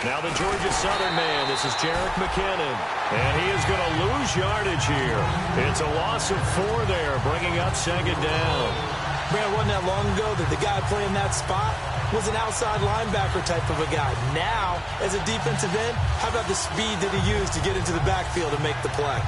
Now the Georgia Southern man, this is Jerick McKinnon. And he is going to lose yardage here. It's a loss of 4 there, bringing up second down. Man, wasn't that long ago that the guy playing that spot was an outside linebacker type of a guy. Now, as a defensive end, how about the speed that he used to get into the backfield and make the play?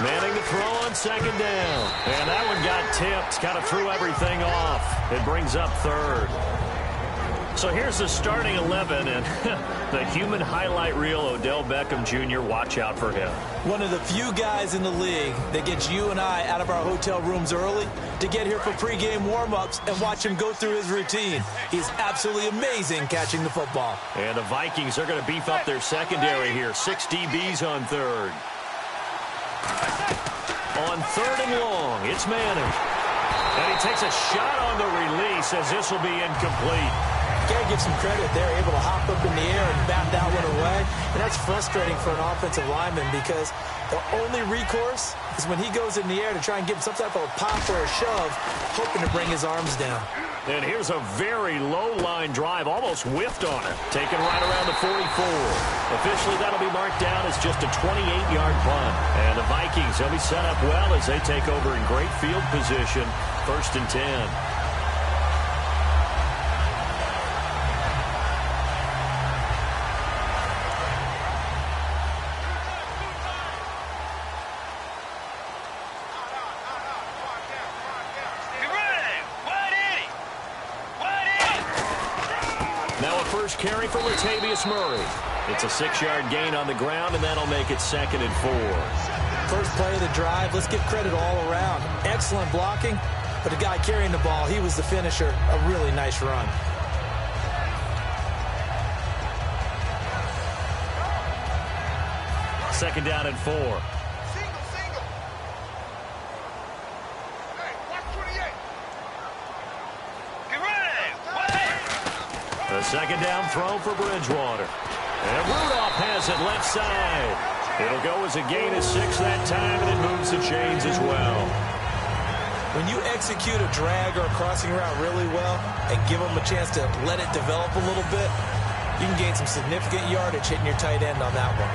Manning to throw on second down. And that one got tipped. Kind of threw everything off. It brings up third. So here's the starting 11, and the human highlight reel, Odell Beckham Jr., watch out for him. One of the few guys in the league that gets you and I out of our hotel rooms early to get here for pregame warm-ups and watch him go through his routine. He's absolutely amazing catching the football. And the Vikings are going to beef up their secondary here. 6 DBs on third. On third and long, it's Manning. And he takes a shot on the release as this will be incomplete. Got to give some credit. They're able to hop up in the air and bat that one away. And that's frustrating for an offensive lineman because the only recourse is when he goes in the air to try and give some type of a pop or a shove, hoping to bring his arms down. And here's a very low-line drive, almost whiffed on it. Taken right around the 44. Officially, that'll be marked down as just a 28-yard punt. And the Vikings, they'll be set up well as they take over in great field position. 1st and 10. Carry for Latavius Murray. It's a 6-yard gain on the ground, and that'll make it 2nd and 4. First play of the drive, let's give credit all around. Excellent blocking, but the guy carrying the ball, he was the finisher. A really nice run. Second down and 4. A second down throw for Bridgewater. And Rudolph has it left side. It'll go as a gain of 6 that time, and it moves the chains as well. When you execute a drag or a crossing route really well and give them a chance to let it develop a little bit, you can gain some significant yardage hitting your tight end on that one.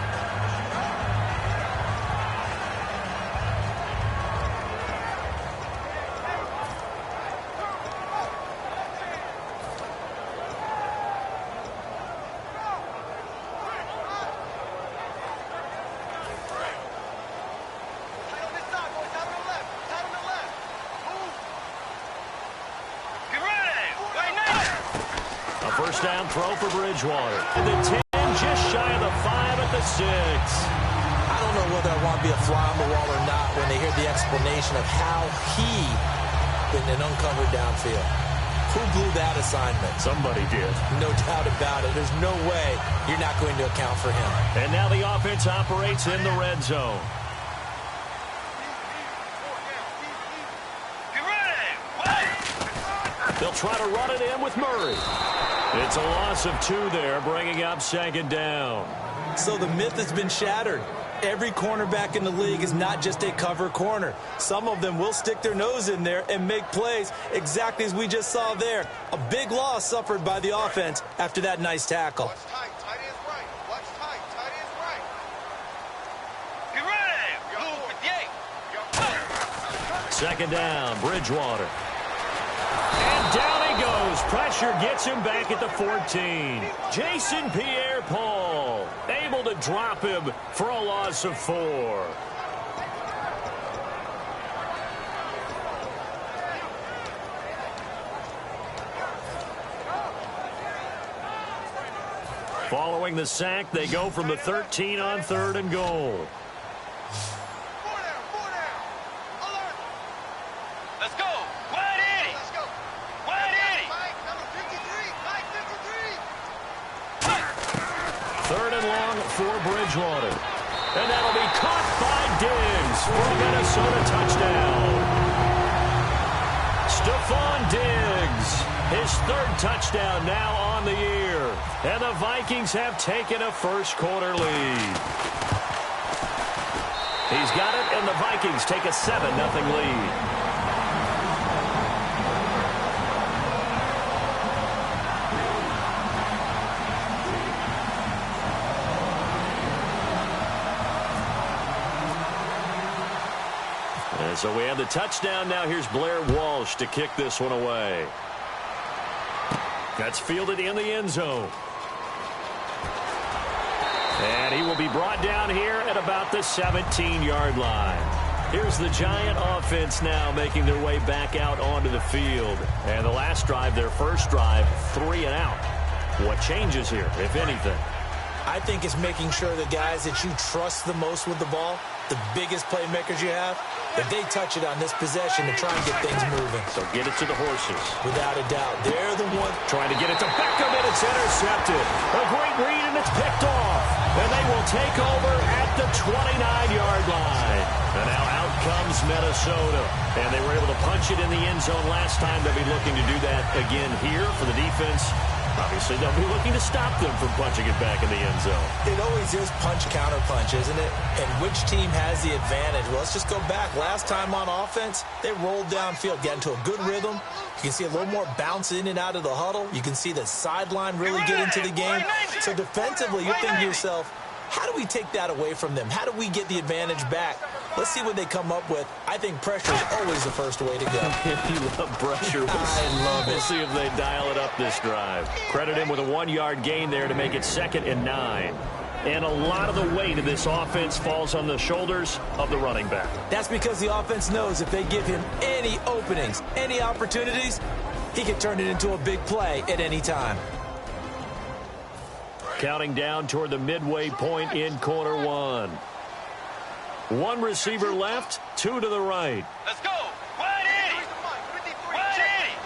Down throw for Bridgewater. The 10, just shy of the 5 at the 6. I don't know whether I want to be a fly on the wall or not when they hear the explanation of how he been an uncovered downfield. Who blew that assignment? Somebody did. No doubt about it. There's no way you're not going to account for him. And now the offense operates in the red zone. They'll try to run it in with Murray. It's a loss of 2 there, bringing up second down. So the myth has been shattered. Every cornerback in the league is not just a cover corner. Some of them will stick their nose in there and make plays exactly as we just saw there. A big loss suffered by the offense after that nice tackle. Watch tight. Tight end's right. Watch tight. Tight end's right. Get ready. Second down, Bridgewater. And down he goes. Pressure gets him back at the 14. Jason Pierre-Paul able to drop him for a loss of 4. Following the sack, they go from the 13 on 3rd and goal. For Bridgewater. And that'll be caught by Diggs for a Minnesota touchdown. Stephon Diggs, his third touchdown now on the year. And the Vikings have taken a first-quarter lead. He's got it, and the Vikings take a 7-0 lead. And so we have the touchdown. Now here's Blair Walsh to kick this one away. That's fielded in the end zone. And he will be brought down here at about the 17-yard line. Here's the Giant offense now making their way back out onto the field. And the last drive, their first drive, 3 and out. What changes here, if anything? I think it's making sure the guys that you trust the most with the ball, the biggest playmakers you have, that they touch it on this possession to try and get things moving. So get it to the horses. Without a doubt. They're the one trying to get it to Beckham, and it's intercepted. A great read, and it's picked off. And they will take over at the 29-yard line. And now out comes Minnesota. And they were able to punch it in the end zone last time. They'll be looking to do that again here for the defense. Obviously, they'll be looking to stop them from punching it back in the end zone. It always is punch-counter-punch, isn't it? And which team has the advantage? Well, let's just go back. Last time on offense, they rolled downfield, got into a good rhythm. You can see a little more bounce in and out of the huddle. You can see the sideline really get into the game. So defensively, you're thinking to yourself, how do we take that away from them? How do we get the advantage back? Let's see what they come up with. I think pressure is always the first way to go. You love pressure. I love it. We'll see if they dial it up this drive. Credit him with a 1-yard gain there to make it 2nd and 9. And a lot of the weight of this offense falls on the shoulders of the running back. That's because the offense knows if they give him any openings, any opportunities, he can turn it into a big play at any time. Counting down toward the midway point in quarter one. One receiver left, 2 to the right. Let's go. Wide Eddie. Wide Eddie.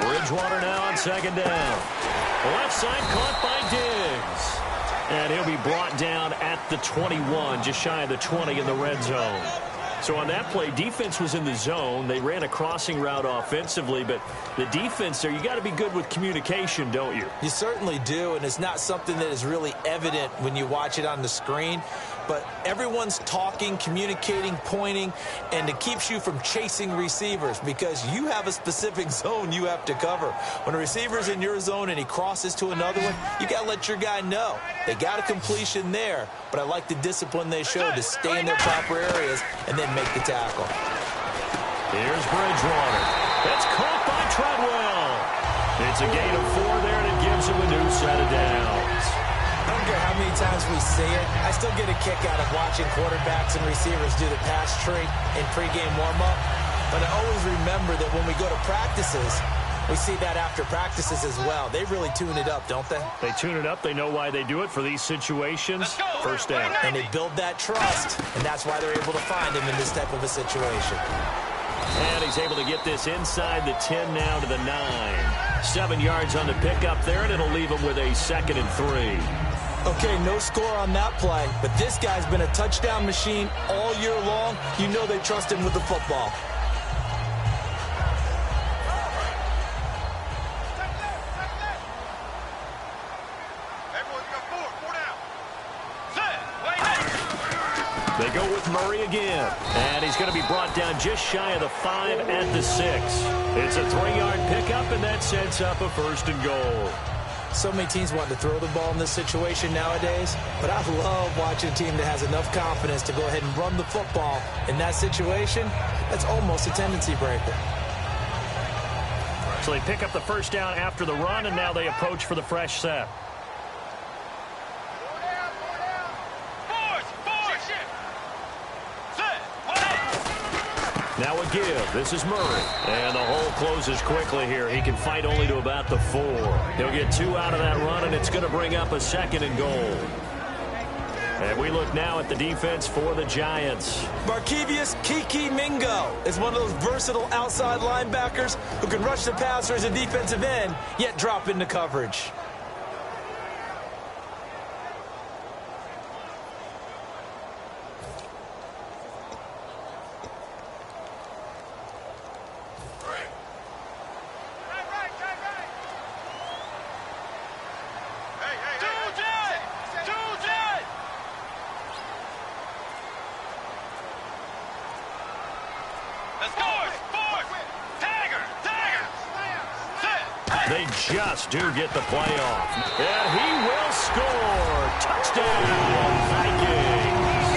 Bridgewater now on 2nd down. Left side caught by Diggs. And he'll be brought down at the 21, just shy of the 20 in the red zone. So on that play, defense was in the zone. They ran a crossing route offensively, but the defense there, you got to be good with communication, don't you? You certainly do, and it's not something that is really evident when you watch it on the screen. But everyone's talking, communicating, pointing, and it keeps you from chasing receivers because you have a specific zone you have to cover. When a receiver's in your zone and he crosses to another one, you got to let your guy know. They got a completion there, but I like the discipline they showed to stay in their proper areas and then make the tackle. Here's Bridgewater. It's caught by Treadwell. It's a gain of 4 there, and it gives him a new set of downs. I don't care how many times we see it. I still get a kick out of watching quarterbacks and receivers do the pass tree in pregame warm-up. But I always remember that when we go to practices, we see that after practices as well. They really tune it up, don't they? They tune it up. They know why they do it for these situations. First down. And they build that trust, and that's why they're able to find him in this type of a situation. And he's able to get this inside the 10 now to the 9. 7 yards on the pickup there, and it'll leave him with a 2nd and 3. Okay, no score on that play, but this guy's been a touchdown machine all year long. You know they trust him with the football. They go with Murray again, and he's going to be brought down just shy of the 5 at the 6. It's a 3-yard pickup, and that sets up a 1st and goal. So many teams want to throw the ball in this situation nowadays, but I love watching a team that has enough confidence to go ahead and run the football in that situation. That's almost a tendency breaker. So they pick up the 1st down after the run, and now they approach for the fresh set. Now a give. This is Murray. And the hole closes quickly here. He can fight only to about the 4. He'll get 2 out of that run, and it's going to bring up a 2nd and goal. And we look now at the defense for the Giants. Barkevius Kiki Mingo is one of those versatile outside linebackers who can rush the passer as a defensive end, yet drop into coverage. they just do get the playoff. And he will score. Touchdown, Vikings.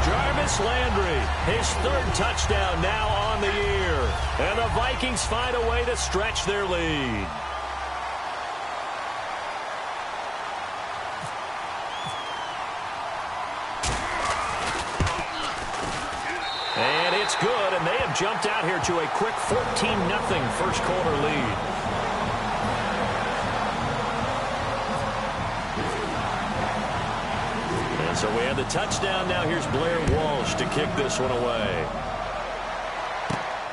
Jarvis Landry, his third touchdown now on the year. And the Vikings find a way to stretch their lead. And it's good, and they have jumped out here to a quick 14-0 first quarter lead. And so we have the touchdown. Now here's Blair Walsh to kick this one away.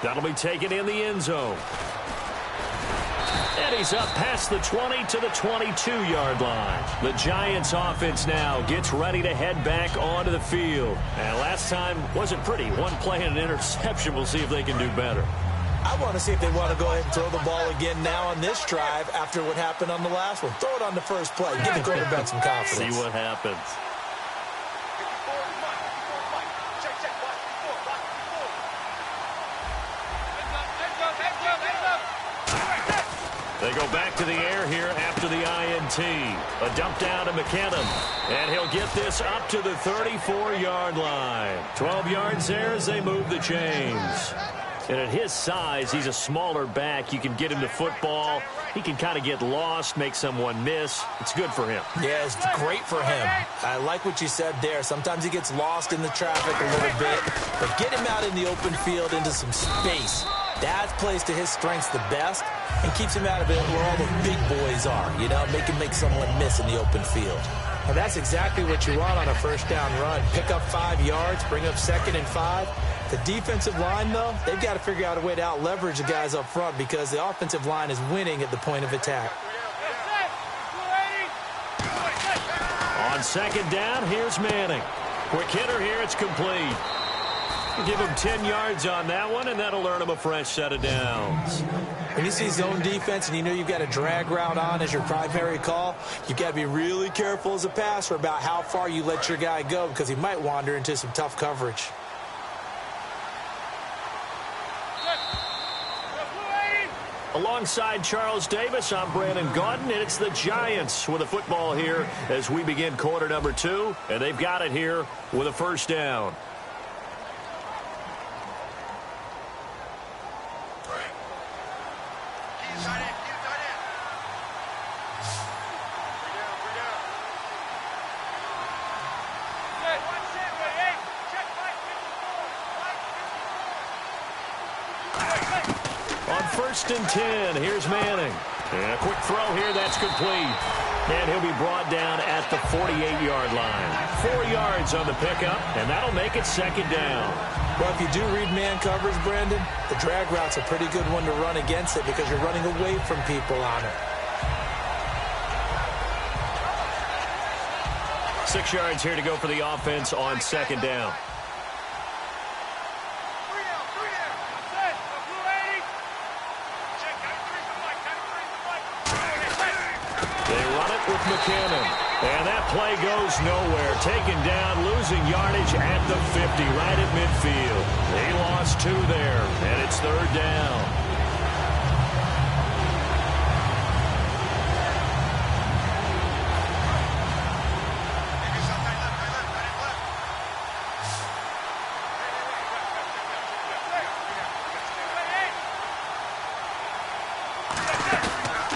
That'll be taken in the end zone. And he's up past the 20 to the 22-yard line. The Giants offense now gets ready to head back onto the field. And last time wasn't pretty. One play and an interception. We'll see if they can do better. I want to see if they want to go ahead and throw the ball again now on this drive after what happened on the last one. Throw it on the first play. Give the quarterback some confidence. See what happens. They go back to the air here after the INT. A dump down to McKinnon. And he'll get this up to the 34-yard line. 12 yards there as they move the chains. And at his size, he's a smaller back. You can get him the football. He can kind of get lost, make someone miss. It's good for him. Yeah, it's great for him. I like what you said there. Sometimes he gets lost in the traffic a little bit. But get him out in the open field into some space. That plays to his strengths the best and keeps him out of it where all the big boys are. You know, make someone miss in the open field. And that's exactly what you want on a first down run. Pick up 5 yards, bring up 2nd and 5. The defensive line, though, they've got to figure out a way to out-leverage the guys up front because the offensive line is winning at the point of attack. On 2nd down, here's Manning. Quick hitter here, it's complete. Give him 10 yards on that one, and that'll earn him a fresh set of downs. When you see zone defense and you know you've got a drag route on as your primary call, you've got to be really careful as a passer about how far you let your guy go because he might wander into some tough coverage. Alongside Charles Davis, I'm Brandon Gaudin, and it's the Giants with a football here as we begin quarter number 2, and they've got it here with a first down. On 1st and 10, here's Manning. And a quick throw here, that's complete. And he'll be brought down at the 48-yard line. 4 yards on the pickup, and that'll make it 2nd down. Well, if you do read man coverage, Brandon, the drag route's a pretty good one to run against it because you're running away from people on it. 6 yards here to go for the offense on 2nd down. With McKinnon. And that play goes nowhere. Taken down, losing yardage at the 50, right at midfield. They lost 2 there, and it's 3rd down.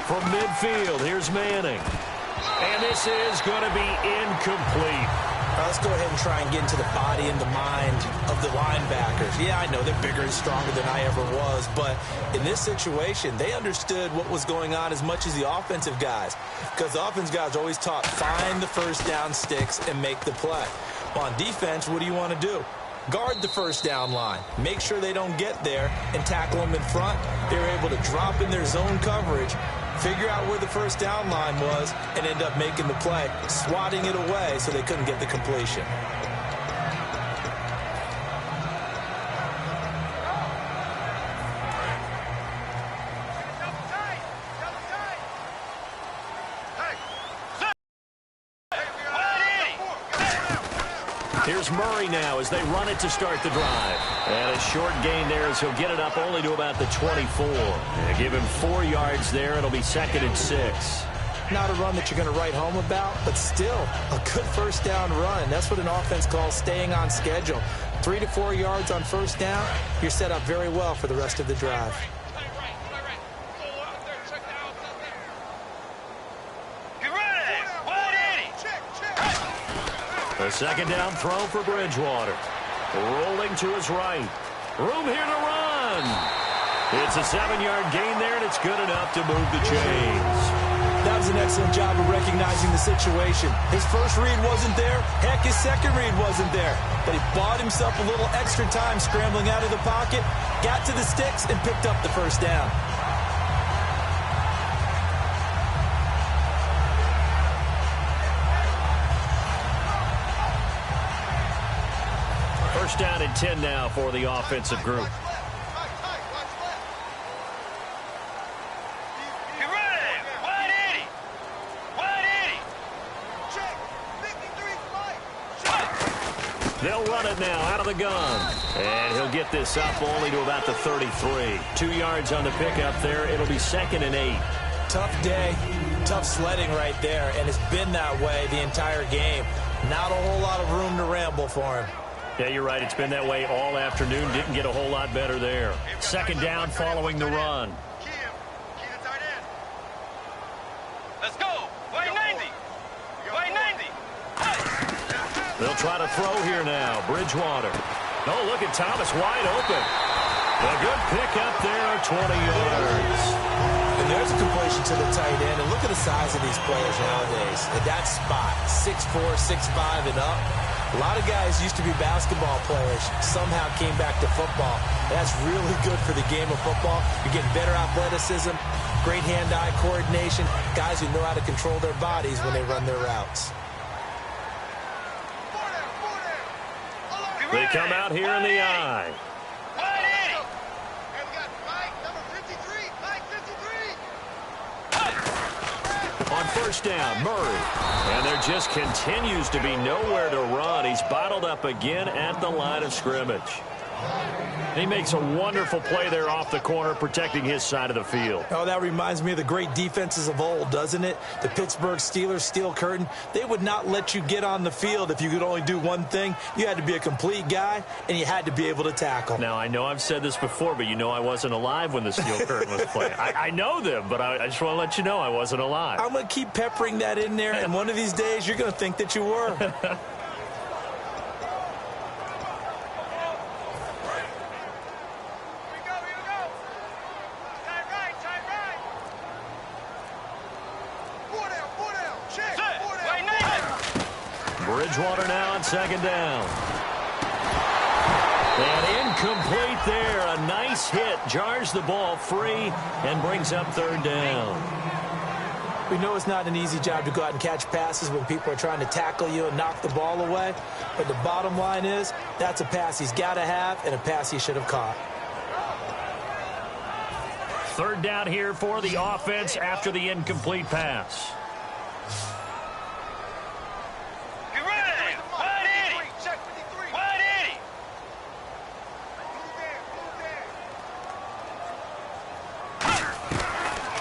From midfield, here's Manning. And this is going to be incomplete. Let's go ahead and try and get into the body and the mind of the linebackers. Yeah, I know they're bigger and stronger than I ever was, but in this situation, they understood what was going on as much as the offensive guys, because the offensive guys are always taught, find the first down sticks and make the play. Well, on defense, what do you want to do? Guard the first down line. Make sure they don't get there and tackle them in front. They were able to drop in their zone coverage, figure out where the first down line was, and end up making the play, swatting it away so they couldn't get the completion. Here's Murray now as they run it to start the drive. And a short gain there as he'll get it up only to about the 24. And give him 4 yards there. It'll be 2nd and 6. Not a run that you're going to write home about, but still a good first down run. That's what an offense calls staying on schedule. 3 to 4 yards on first down, you're set up very well for the rest of the drive. The 2nd down throw for Bridgewater. Rolling to his right. Room here to run. It's a 7-yard gain there, and it's good enough to move the chains. That was an excellent job of recognizing the situation. His first read wasn't there. Heck, his second read wasn't there. But he bought himself a little extra time scrambling out of the pocket, got to the sticks, and picked up the first down. First down and 10 now for the offensive group. They'll run it now out of the gun. And he'll get this up only to about the 33. 2 yards on the pickup there. It'll be 2nd and 8. Tough day, tough sledding right there, and it's been that way the entire game. Not a whole lot of room to ramble for him. Yeah, you're right. It's been that way all afternoon. Didn't get a whole lot better there. 2nd down following the run. Let's go. Way 90. Way 90. They'll try to throw here now. Bridgewater. Oh, look at Thomas wide open. A good pickup there, 20 yards. And there's a completion to the tight end. And look at the size of these players nowadays. At that spot, 6'4", 6'5", and up. A lot of guys used to be basketball players, somehow came back to football. That's really good for the game of football. You're getting better athleticism, great hand-eye coordination, guys who know how to control their bodies when they run their routes. They come out here in the eye. On first down, Murray. And there just continues to be nowhere to run. He's bottled up again at the line of scrimmage. He makes a wonderful play there off the corner, protecting his side of the field. Oh, that reminds me of the great defenses of old, doesn't it? The Pittsburgh Steelers, Steel Curtain. They would not let you get on the field if you could only do one thing. You had to be a complete guy, and you had to be able to tackle. Now, I know I've said this before, but you know I wasn't alive when the Steel Curtain was playing. I know them, but I just want to let you know I wasn't alive. I'm going to keep peppering that in there, and one of these days you're going to think that you were. Bridgewater now on 2nd down. And incomplete there. A nice hit. Jars the ball free and brings up 3rd down. We know it's not an easy job to go out and catch passes when people are trying to tackle you and knock the ball away. But the bottom line is, that's a pass he's got to have and a pass he should have caught. 3rd down here for the offense after the incomplete pass.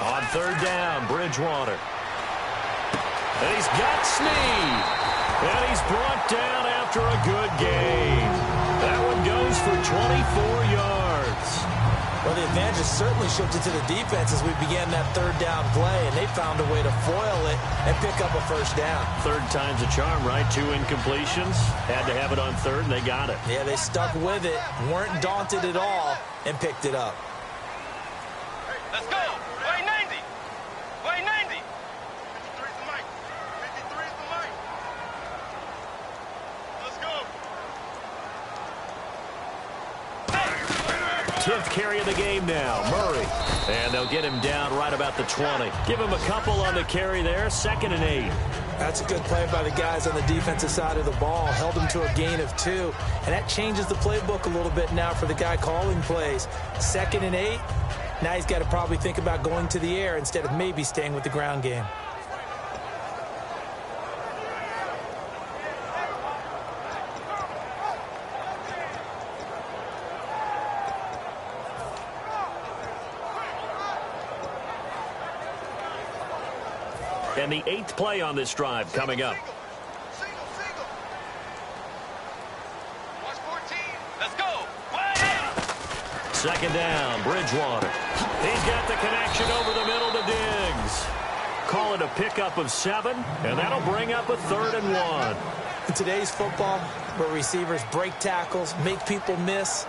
On 3rd down, Bridgewater. And he's got Snead. And he's brought down after a good gain. That one goes for 24 yards. Well, the advantage has certainly shifted to the defense as we began that 3rd down play, and they found a way to foil it and pick up a first down. 3rd time's a charm, right? 2 incompletions. Had to have it on 3rd, and they got it. Yeah, they stuck with it, weren't daunted at all, and picked it up. Let's go. Way 90. Way 90. 53 is the mic. 53 is the mic. Let's go. 10th carry of the game now, Murray. And they'll get him down right about the 20. Give him a couple on the carry there, 2nd and 8. That's a good play by the guys on the defensive side of the ball. Held him to a gain of 2. And that changes the playbook a little bit now for the guy calling plays. 2nd and 8. Now he's got to probably think about going to the air instead of maybe staying with the ground game. And the 8th play on this drive coming up. Single. Watch 14. Let's go. Second down, Bridgewater. He's got the connection over the middle to Diggs. Call it a pickup of 7, and that'll bring up a 3rd and 1. In today's football, where receivers break tackles, make people miss,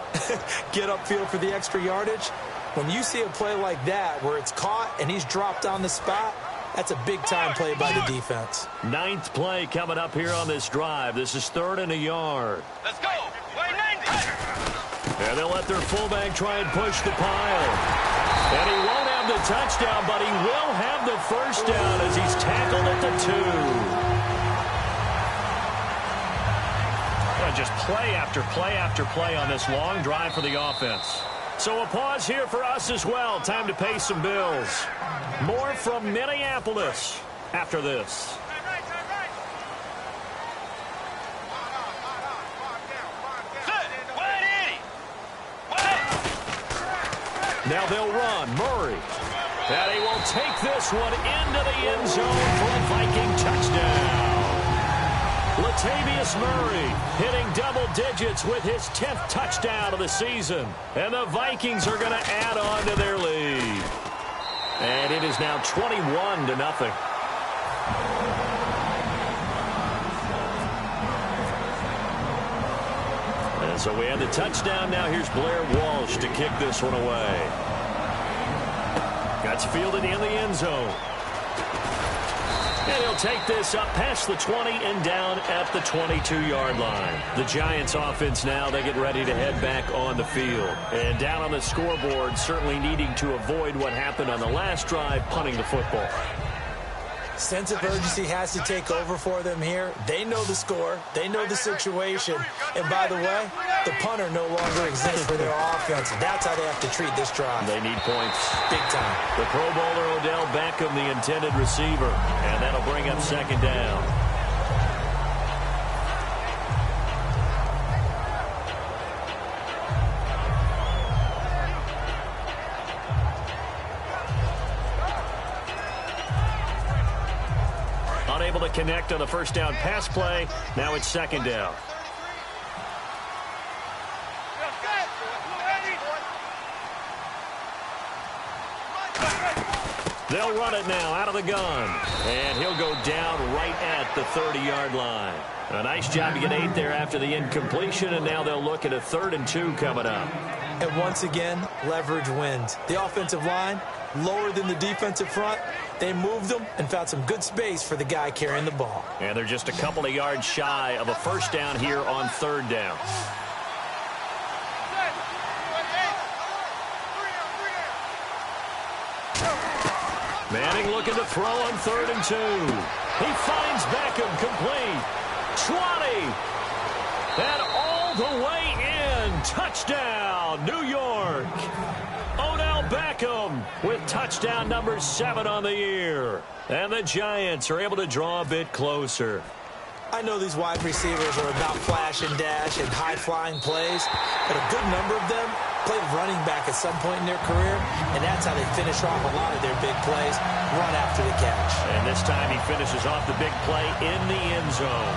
get upfield for the extra yardage, when you see a play like that where it's caught and he's dropped on the spot, that's a big-time play by the defense. 9th play coming up here on this drive. This is 3rd and a yard. Let's go. Way 90. And they'll let their fullback try and push the pile. And he won't have the touchdown, but he will have the first down as he's tackled at the 2. Just play after play after play on this long drive for the offense. So a pause here for us as well. Time to pay some bills. More from Minneapolis after this. Now they'll run. Murray. And he will take this one into the end zone for a Viking touchdown. Latavius Murray hitting double digits with his 10th touchdown of the season. And the Vikings are going to add on to their lead. And it is now 21-0. And so we have the touchdown. Now here's Blair Walsh to kick this one away. That's fielded in the end zone. And he'll take this up past the 20 and down at the 22-yard line. The Giants offense now, they get ready to head back on the field. And down on the scoreboard, certainly needing to avoid what happened on the last drive, punting the football. Sense of urgency has to take over for them here. They know the score. They know the situation. And by the way, the punter no longer exists for their offense. That's how they have to treat this drive. They need points. Big time. The Pro Bowler Odell Beckham, the intended receiver. And that'll bring up second down. Unable to connect on the first down pass play. Now it's second down. They'll run it now out of the gun. And he'll go down right at the 30-yard line. A nice job to get 8 there after the incompletion, and now they'll look at a 3rd and 2 coming up. And once again, leverage wins. The offensive line, lower than the defensive front. They moved them and found some good space for the guy carrying the ball. And they're just a couple of yards shy of a first down here on 3rd down. Manning looking to throw on 3rd and 2. He finds Beckham complete. 20. And all the way in. Touchdown, New York. Odell Beckham with touchdown number 7 on the year. And the Giants are able to draw a bit closer. I know these wide receivers are about flash and dash and high-flying plays, but a good number of them played running back at some point in their career, and that's how they finish off a lot of their big plays, run after the catch. And this time he finishes off the big play in the end zone.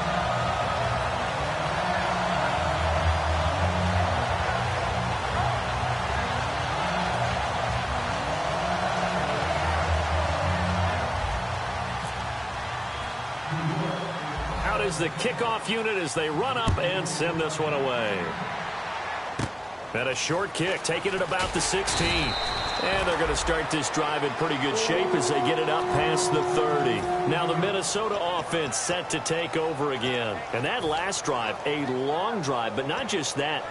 Out is the kickoff unit as they run up and send this one away. And a short kick, taking it about the 16. And they're going to start this drive in pretty good shape as they get it up past the 30. Now the Minnesota offense set to take over again. And that last drive, a long drive, but not just that.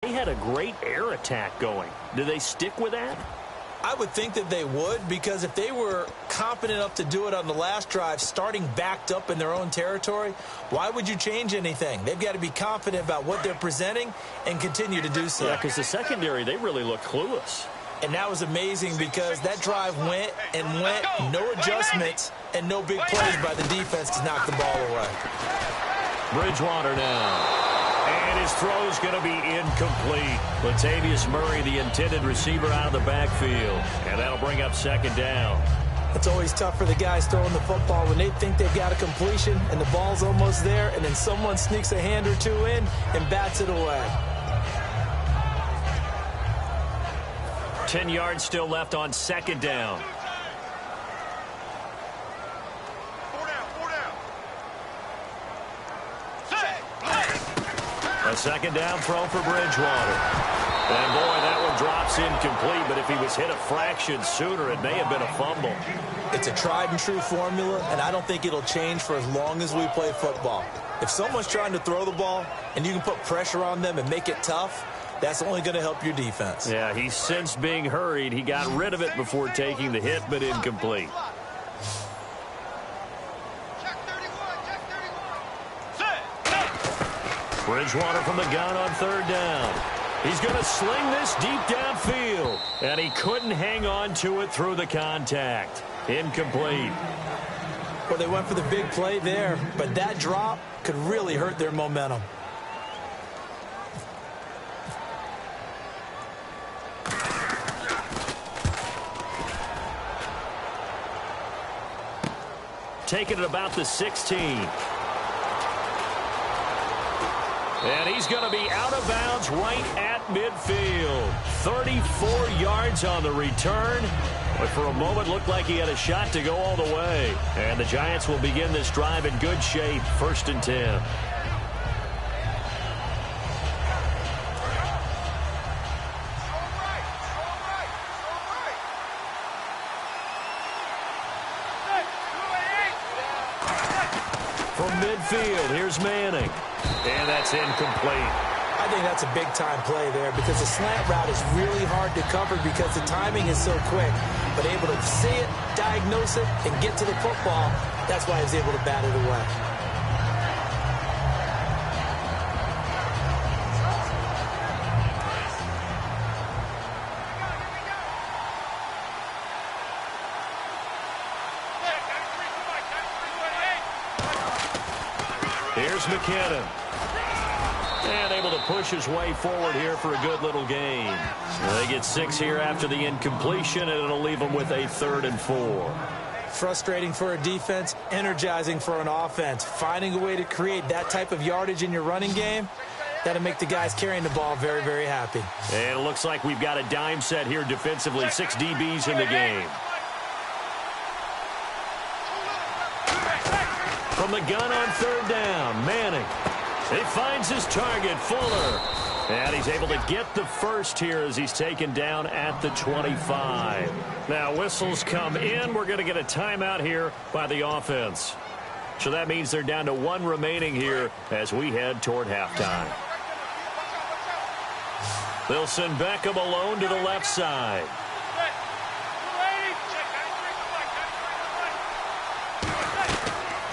They had a great air attack going. Do they stick with that? I would think that they would, because if they were confident enough to do it on the last drive, starting backed up in their own territory, why would you change anything? They've got to be confident about what they're presenting and continue to do so. Yeah, because the secondary, they really looked clueless. And that was amazing because that drive went and went, no adjustments, and no big plays by the defense to knock the ball away. Bridgewater now. And his throw's going to be incomplete. Latavius Murray, the intended receiver, out of the backfield. And that'll bring up second down. It's always tough for the guys throwing the football when they think they've got a completion and the ball's almost there, and then someone sneaks a hand or two in and bats it away. 10 yards still left on second down. A second down throw for Bridgewater. And, boy, that one drops incomplete, but if he was hit a fraction sooner, it may have been a fumble. It's a tried-and-true formula, and I don't think it'll change for as long as we play football. If someone's trying to throw the ball and you can put pressure on them and make it tough, that's only going to help your defense. Yeah, he sensed being hurried. He got rid of it before taking the hit, but incomplete. Bridgewater from the gun on third down. He's going to sling this deep downfield, and he couldn't hang on to it through the contact. Incomplete. Well, they went for the big play there, but that drop could really hurt their momentum. Taking it about the 16. And he's going to be out of bounds right at midfield. 34 yards on the return. But for a moment, looked like he had a shot to go all the way. And the Giants will begin this drive in good shape. 1st and 10. From midfield, here's Manning. And that's incomplete. I think that's a big-time play there because the slant route is really hard to cover because the timing is so quick. But able to see it, diagnose it, and get to the football, that's why he was able to bat it away. Here's McKinnon. And able to push his way forward here for a good little gain. They get 6 here after the incompletion, and it'll leave them with a 3rd and 4. Frustrating for a defense, energizing for an offense. Finding a way to create that type of yardage in your running game, that'll make the guys carrying the ball very, very happy. And it looks like we've got a dime set here defensively. 6 DBs in the game. From the gun on third down, Manning. He finds his target, Fuller. And he's able to get the first here as he's taken down at the 25. Now, whistles come in. We're going to get a timeout here by the offense. So that means they're down to 1 remaining here as we head toward halftime. They'll send Beckham alone to the left side.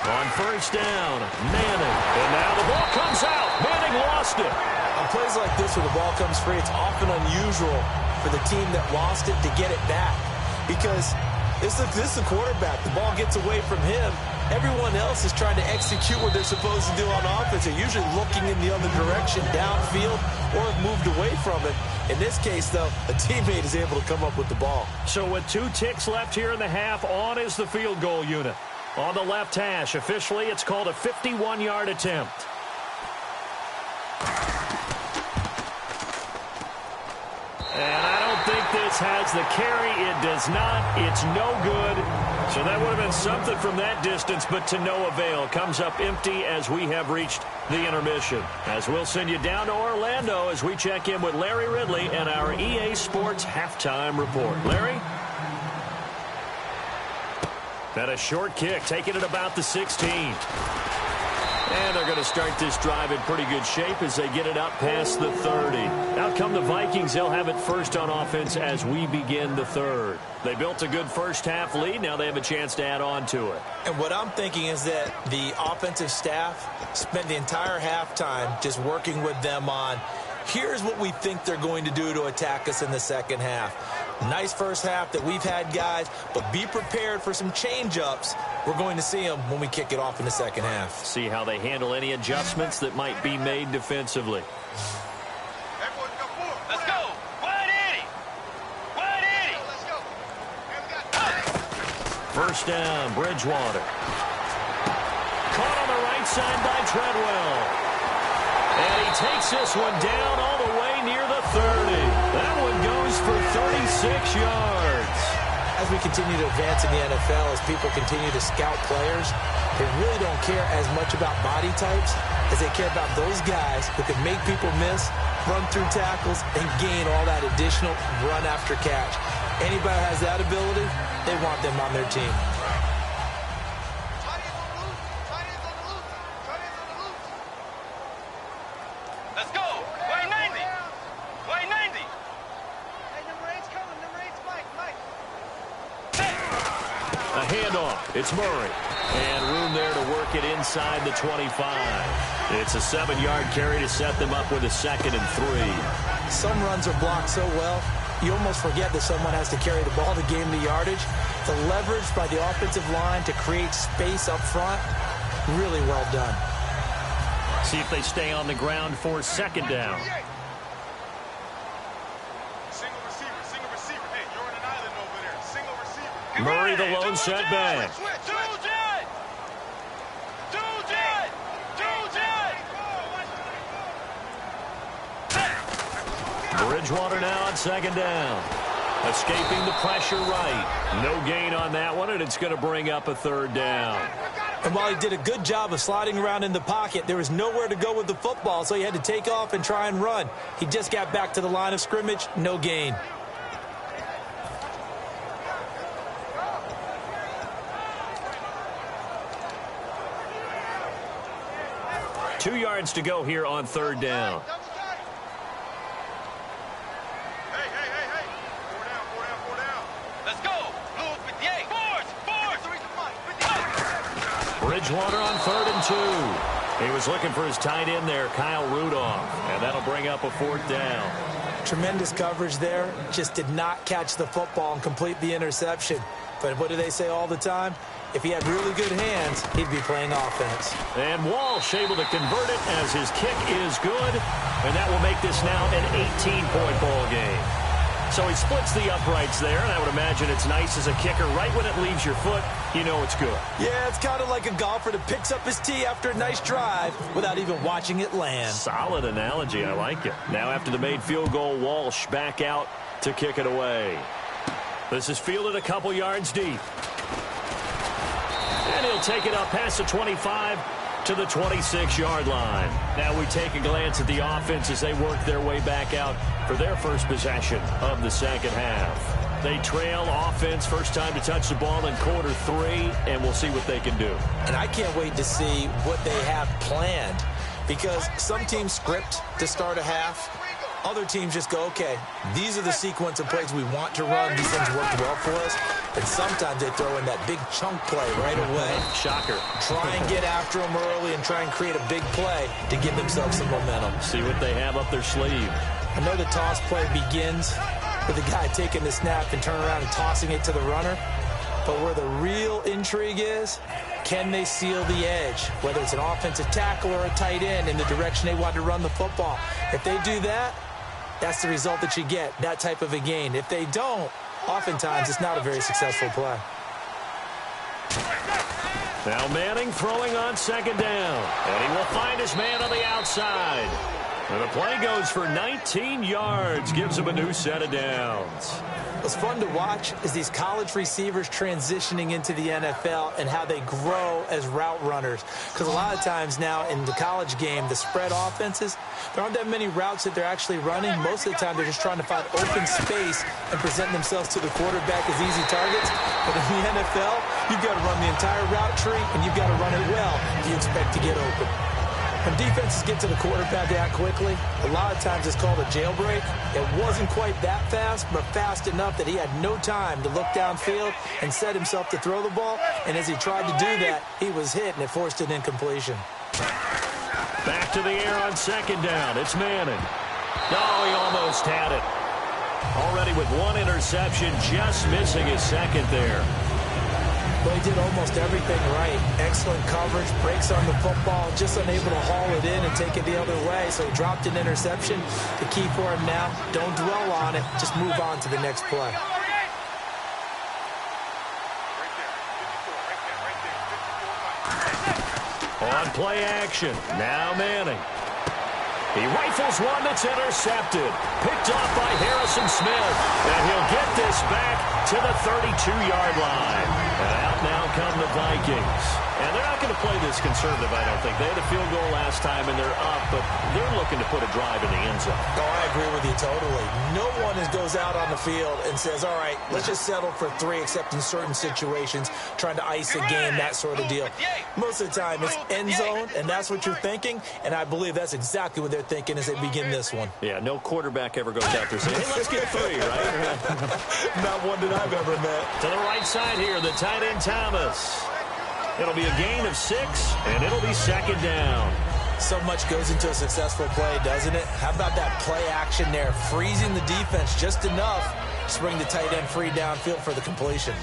On first down, Manning. And now the ball comes out. Manning lost it. On plays like this where the ball comes free, it's often unusual for the team that lost it to get it back. Because this is the quarterback. The ball gets away from him. Everyone else is trying to execute what they're supposed to do on offense. They're usually looking in the other direction, downfield, or have moved away from it. In this case, though, a teammate is able to come up with the ball. So with 2 ticks left here in the half, on is the field goal unit. On the left hash, officially, it's called a 51-yard attempt. And I don't think this has the carry. It does not. It's no good. So that would have been something from that distance, but to no avail. Comes up empty as we have reached the intermission. As we'll send you down to Orlando as we check in with Larry Ridley and our EA Sports halftime report. Larry? And a short kick, taking it about the 16. And they're going to start this drive in pretty good shape as they get it up past the 30. Out come the Vikings. They'll have it first on offense as we begin the third. They built a good first-half lead. Now they have a chance to add on to it. And what I'm thinking is that the offensive staff spent the entire halftime just working with them on, here's what we think they're going to do to attack us in the second half. Nice first half that we've had, guys, but be prepared for some change-ups. We're going to see them when we kick it off in the second half. See how they handle any adjustments that might be made defensively. Let's go. Wide 80. Wide 80. Let's go. First down, Bridgewater. Caught on the right side by Treadwell. And he takes this one down all the way near the 30. That one goes for 36 yards. As we continue to advance in the NFL, as people continue to scout players, they really don't care as much about body types as they care about those guys who can make people miss, run through tackles, and gain all that additional run after catch. Anybody who has that ability, they want them on their team. Let's go. Way 90. Way 90. A handoff. It's Murray. And room there to work it inside the 25. It's a 7-yard carry to set them up with a 2nd and 3. Some runs are blocked so well, you almost forget that someone has to carry the ball to gain the yardage. The leverage by the offensive line to create space up front, really well done. See if they stay on the ground for 2nd down. Single receiver. Hey, you're on an island over there. Single receiver. Murray the lone setback. Bridgewater now on 2nd down. Escaping the pressure right. No gain on that one, and it's going to bring up a 3rd down. And while he did a good job of sliding around in the pocket, there was nowhere to go with the football, so he had to take off and try and run. He just got back to the line of scrimmage, no gain. Two yards to go here on 3rd down. Hey. 4 down. Let's go. Blue 58. Bridgewater on 3rd and 2. He was looking for his tight end there, Kyle Rudolph, and that'll bring up a 4th down. Tremendous coverage there. Just did not catch the football and complete the interception. But what do they say all the time? If he had really good hands, he'd be playing offense. And Walsh able to convert it as his kick is good. And that will make this now an 18-point ball game. So he splits the uprights there, and I would imagine it's nice as a kicker. Right when it leaves your foot, you know it's good. Yeah, it's kind of like a golfer that picks up his tee after a nice drive without even watching it land. Solid analogy. I like it. Now after the made field goal, Walsh back out to kick it away. This is fielded a couple yards deep. And he'll take it up past the 25 to the 26-yard line. Now we take a glance at the offense as they work their way back out for their first possession of the second half. They trail offense, first time to touch the ball in quarter 3, and we'll see what they can do. And I can't wait to see what they have planned, because some teams script to start a half. Other teams just go, okay, these are the sequence of plays we want to run. These things worked well for us. And sometimes they throw in that big chunk play right away. Shocker. Try and get after them early and try and create a big play to give themselves some momentum. See what they have up their sleeve. I know the toss play begins with the guy taking the snap and turning around and tossing it to the runner. But where the real intrigue is, can they seal the edge? Whether it's an offensive tackle or a tight end in the direction they want to run the football. If they do that, that's the result that you get, that type of a gain. If they don't, oftentimes it's not a very successful play. Now Manning throwing on 2nd down. And he will find his man on the outside. And the play goes for 19 yards, gives him a new set of downs. What's fun to watch is these college receivers transitioning into the NFL and how they grow as route runners. Because a lot of times now in the college game, the spread offenses, there aren't that many routes that they're actually running. Most of the time, they're just trying to find open space and present themselves to the quarterback as easy targets. But in the NFL, You've got to run the entire route tree, and you've got to run it well if you expect to get open. When defenses get to the quarterback that quickly, a lot of times it's called a jailbreak. It wasn't quite that fast, but fast enough that he had no time to look downfield and set himself to throw the ball. And as he tried to do that, he was hit, and it forced an incompletion. Back to the air on second down. It's Manning. No, he almost had it. Already with one interception, just missing his second there. Well, he did almost everything right. Excellent coverage, breaks on the football, just unable to haul it in and take it the other way. So he dropped an interception. The key for him now, don't dwell on it. Just move on to the next play. On play action, now Manning. He rifles one that's intercepted. Picked off by Harrison Smith. And he'll get this back to the 32-yard line. And out now come the Vikings. And they're not going to play this conservative, I don't think. They had a field goal last time, and they're up, but they're looking to put a drive in the end zone. Oh, I agree with you totally. No one goes out on the field and says, all right, let's just settle for 3, except in certain situations, trying to ice a game, that sort of deal. Most of the time, it's end zone, and that's what you're thinking, and I believe that's exactly what they're thinking as they begin this one. Yeah, no quarterback ever goes out there saying, hey, let's get 3, right? Not one that I've ever met. To the right side here, the tight end Thomas. It'll be a gain of 6, and it'll be second down. So much goes into a successful play, doesn't it? How about that play action there, freezing the defense just enough to bring the tight end free downfield for the completion.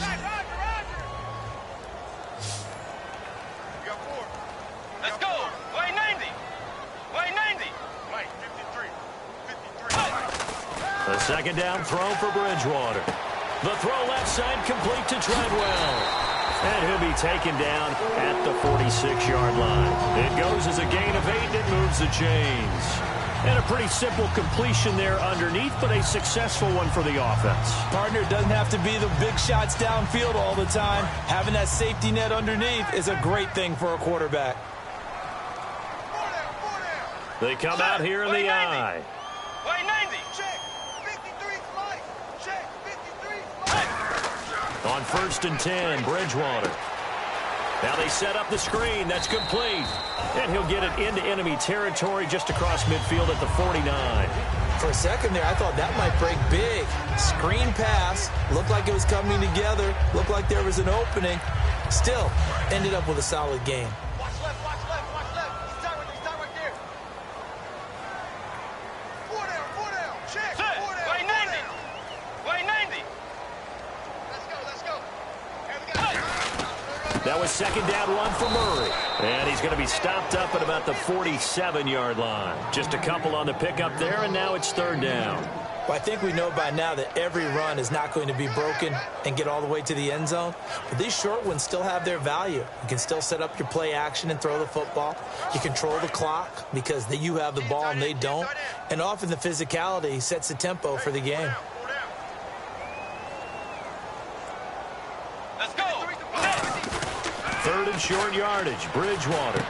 Let's go. Way 90. Way 90. Way 53. The second down throw for Bridgewater. The throw left side complete to Treadwell. And he'll be taken down at the 46-yard line. It goes as a gain of 8, and it moves the chains. And a pretty simple completion there underneath, but a successful one for the offense. Partner, it doesn't have to be the big shots downfield all the time. Having that safety net underneath is a great thing for a quarterback. They come out here in the eye. Way 90. Check. 53 slice. Check. 53 slice. On 1st and 10, Bridgewater. Now they set up the screen. That's complete. And he'll get it into enemy territory just across midfield at the 49. For a second there, I thought that might break big. Screen pass. Looked like it was coming together. Looked like there was an opening. Still, ended up with a solid game. Watch left. Watch left. Watch left. He's tight right there. 4 down. Check. 4 down. Way 90. Way 90. Let's go. Here we go. That was second down run for Murray. And he's going to be stopped up at about the 47-yard line. Just a couple on the pickup there, and now it's third down. Well, I think we know by now that every run is not going to be broken and get all the way to the end zone. But these short ones still have their value. You can still set up your play action and throw the football. You control the clock because you have the ball and they don't. And often the physicality sets the tempo for the game. Let's go. Third and short yardage. Bridgewater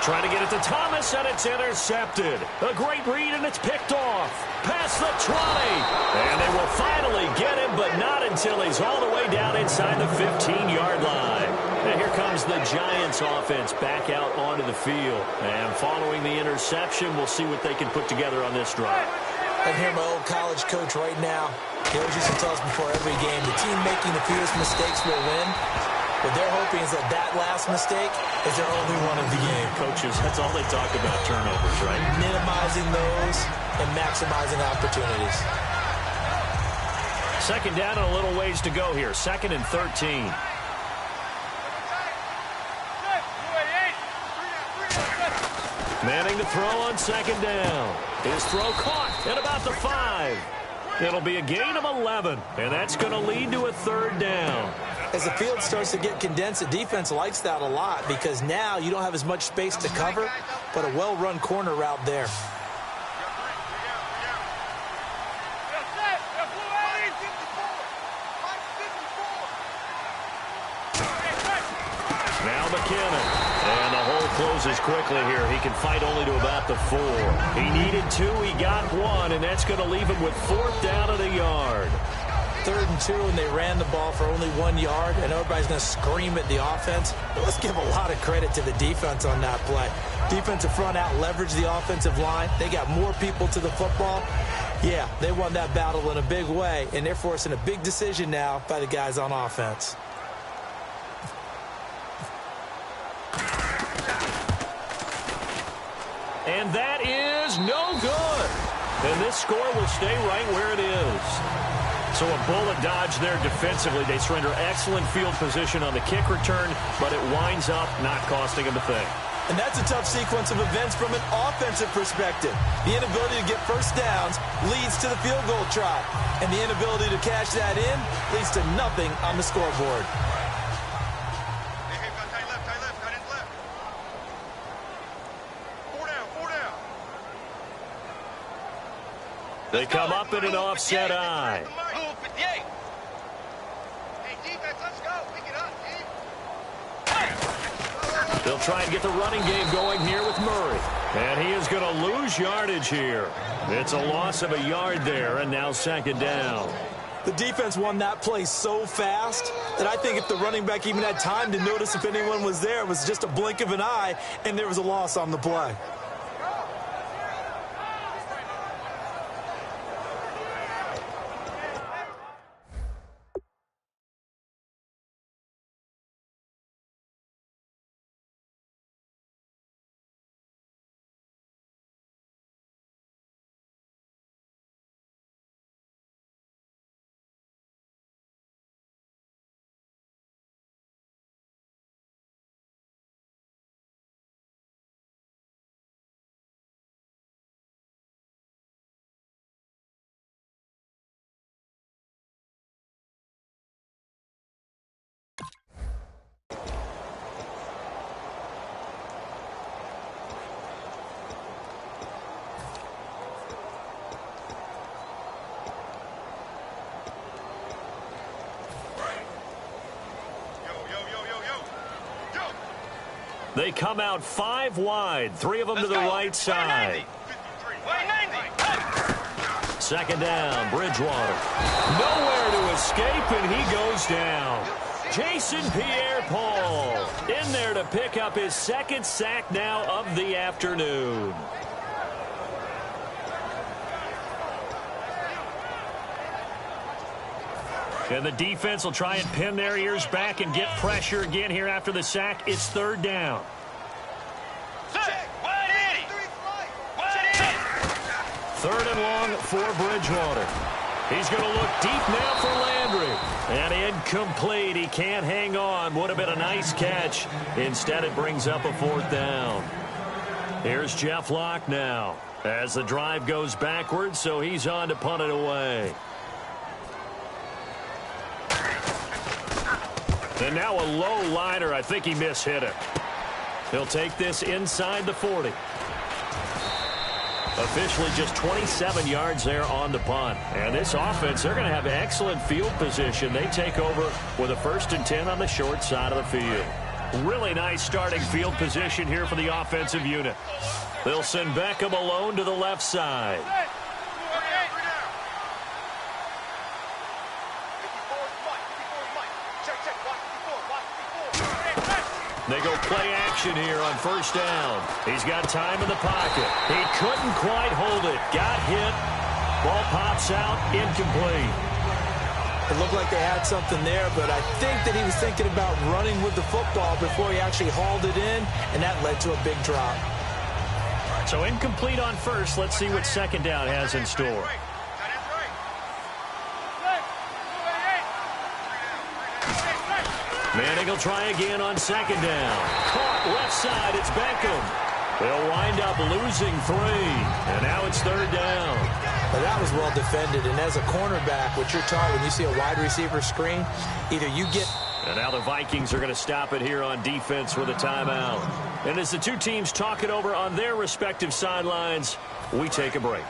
trying to get it to Thomas, and it's intercepted. A great read, and it's picked off. Past the 20. And they will finally get him, but not until he's all the way down inside the 15-yard line. And here comes the Giants offense back out onto the field. And following the interception, we'll see what they can put together on this drive. I hear my old college coach right now. He always used to tell us before every game, the team making the fewest mistakes will win. What they're hoping is that last mistake is their only one of the game. Coaches, that's all they talk about, turnovers, right? Minimizing those and maximizing opportunities. Second down and a little ways to go here. 2nd and 13. Manning to throw on second down. His throw caught at about the 5. It'll be a gain of 11, and that's going to lead to a third down. As the field starts to get condensed, the defense likes that a lot because now you don't have as much space to cover, but a well-run corner route there. Now McKinnon. And the hole closes quickly here. He can fight only to about the 4. He needed 2. He got 1, and that's going to leave him with 4th down at a yard. 3rd and 2 and they ran the ball for only 1 yard, and everybody's going to scream at the offense. But let's give a lot of credit to the defense on that play. Defensive front out leveraged the offensive line. They got more people to the football. Yeah, they won that battle in a big way, and they're forcing a big decision now by the guys on offense. And that is no good. And this score will stay right where it is. So a bullet dodge there defensively. They surrender excellent field position on the kick return, but it winds up not costing them a thing. And that's a tough sequence of events from an offensive perspective. The inability to get first downs leads to the field goal try. And the inability to cash that in leads to nothing on the scoreboard. They come up in an offset eye. Hey, defense, let's go. Pick it up, team. They'll try and get the running game going here with Murray. And he is going to lose yardage here. It's a loss of a yard there, and now 2nd down. The defense won that play so fast that I think if the running back even had time to notice if anyone was there, it was just a blink of an eye, and there was a loss on the play. They come out 5 wide, 3 of them to the right side. 2nd down, Bridgewater. Nowhere to escape, and he goes down. Jason Pierre-Paul in there to pick up his 2nd sack now of the afternoon. And the defense will try and pin their ears back and get pressure again here after the sack. It's 3rd down. 3rd and long for Bridgewater. He's going to look deep now for Landry. And incomplete. He can't hang on. Would have been a nice catch. Instead, it brings up a 4th down. Here's Jeff Locke now as the drive goes backwards, so he's on to punt it away. And now a low liner. I think he mishit it. He'll take this inside the 40. Officially just 27 yards there on the punt. And this offense, they're going to have excellent field position. They take over with a 1st and 10 on the short side of the field. Really nice starting field position here for the offensive unit. They'll send Beckham alone to the left side. They go play action here on 1st down. He's got time in the pocket. He couldn't quite hold it. Got hit. Ball pops out. Incomplete. It looked like they had something there, but I think that he was thinking about running with the football before he actually hauled it in, and that led to a big drop. So incomplete on 1st. Let's see what 2nd down has in store. Manning will try again on 2nd down. Caught left side. It's Beckham. They'll wind up losing 3. And now it's 3rd down. But that was well defended. And as a cornerback, what you're taught when you see a wide receiver screen, either you get... And now the Vikings are going to stop it here on defense with a timeout. And as the two teams talk it over on their respective sidelines, we take a break.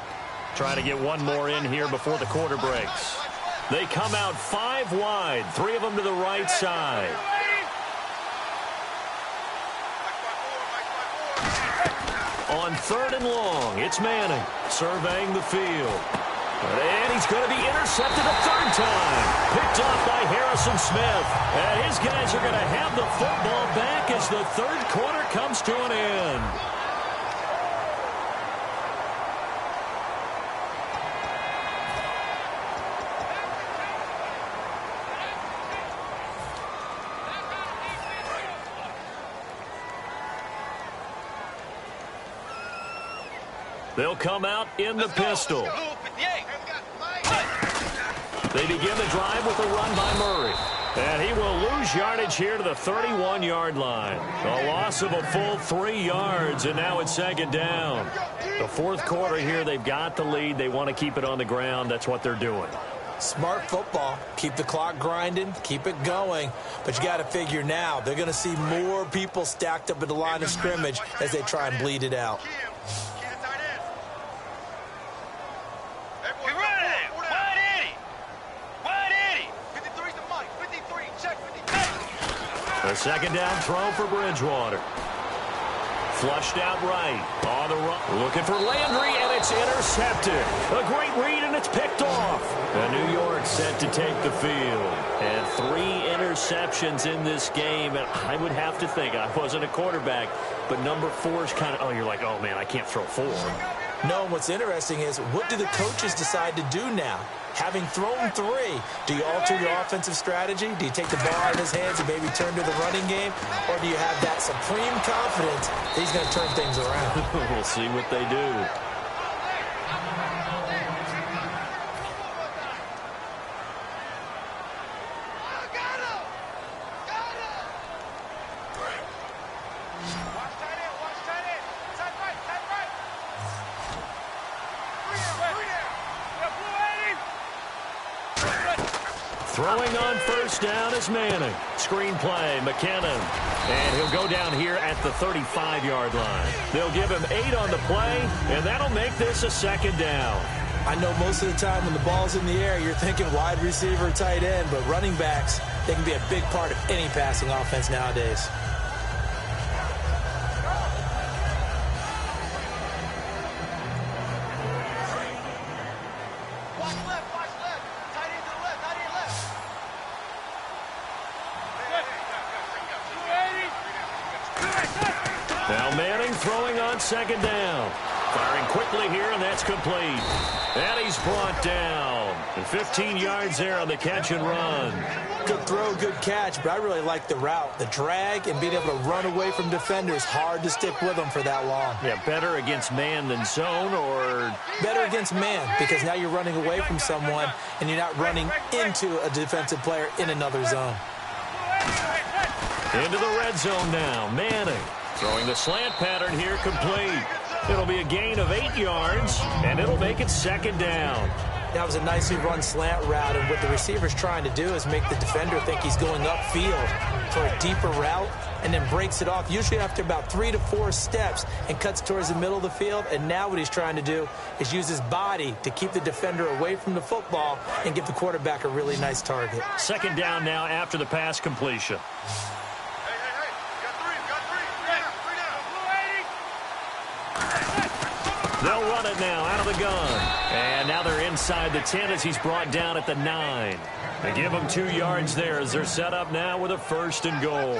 Try to get one more in here before the quarter breaks. They come out 5 wide, 3 of them to the right side. On 3rd and long, it's Manning surveying the field. And he's going to be intercepted a third time. Picked off by Harrison Smith. And his guys are going to have the football back as the third quarter comes to an end. They'll come out in the pistol. They begin the drive with a run by Murray. And he will lose yardage here to the 31-yard line. A loss of a full 3 yards, and now it's second down. The fourth quarter here, they've got the lead. They want to keep it on the ground. That's what they're doing. Smart football. Keep the clock grinding. Keep it going. But you got to figure now, they're going to see more people stacked up at the line of scrimmage as they try and bleed it out. A second down throw for Bridgewater. Flushed out right. On the run. Looking for Landry, and it's intercepted. A great read, and it's picked off. And New York set to take the field. And 3 interceptions in this game. And I would have to think, I wasn't a quarterback, but number 4 is kind of, oh, you're like, oh, man, I can't throw 4. No, what's interesting is, what do the coaches decide to do now? Having thrown 3, do you alter your offensive strategy? Do you take the ball out of his hands and maybe turn to the running game? Or do you have that supreme confidence that he's going to turn things around? We'll see what they do. Throwing on first down is Manning. Screen play, McKinnon. And he'll go down here at the 35-yard line. They'll give him 8 on the play, and that'll make this a second down. I know most of the time when the ball's in the air, you're thinking wide receiver, tight end, but running backs, they can be a big part of any passing offense nowadays. Now Manning throwing on second down. Firing quickly here, and that's complete. And he's brought down. And 15 yards there on the catch and run. Good throw, good catch, but I really like the route. The drag and being able to run away from defenders, hard to stick with them for that long. Yeah, better against man than zone, or? Better against man, because now you're running away from someone, and you're not running into a defensive player in another zone. Into the red zone now, Manning. Throwing the slant pattern here, complete. It'll be a gain of 8 yards, and it'll make it second down. That was a nicely run slant route, and what the receiver's trying to do is make the defender think he's going upfield for a deeper route, and then breaks it off, usually after about 3 to 4 steps, and cuts towards the middle of the field. And now what he's trying to do is use his body to keep the defender away from the football and give the quarterback a really nice target. Second down now after the pass completion. They'll run it now out of the gun. And now they're inside the 10 as he's brought down at the 9. They give him 2 yards there as they're set up now with a 1st and goal.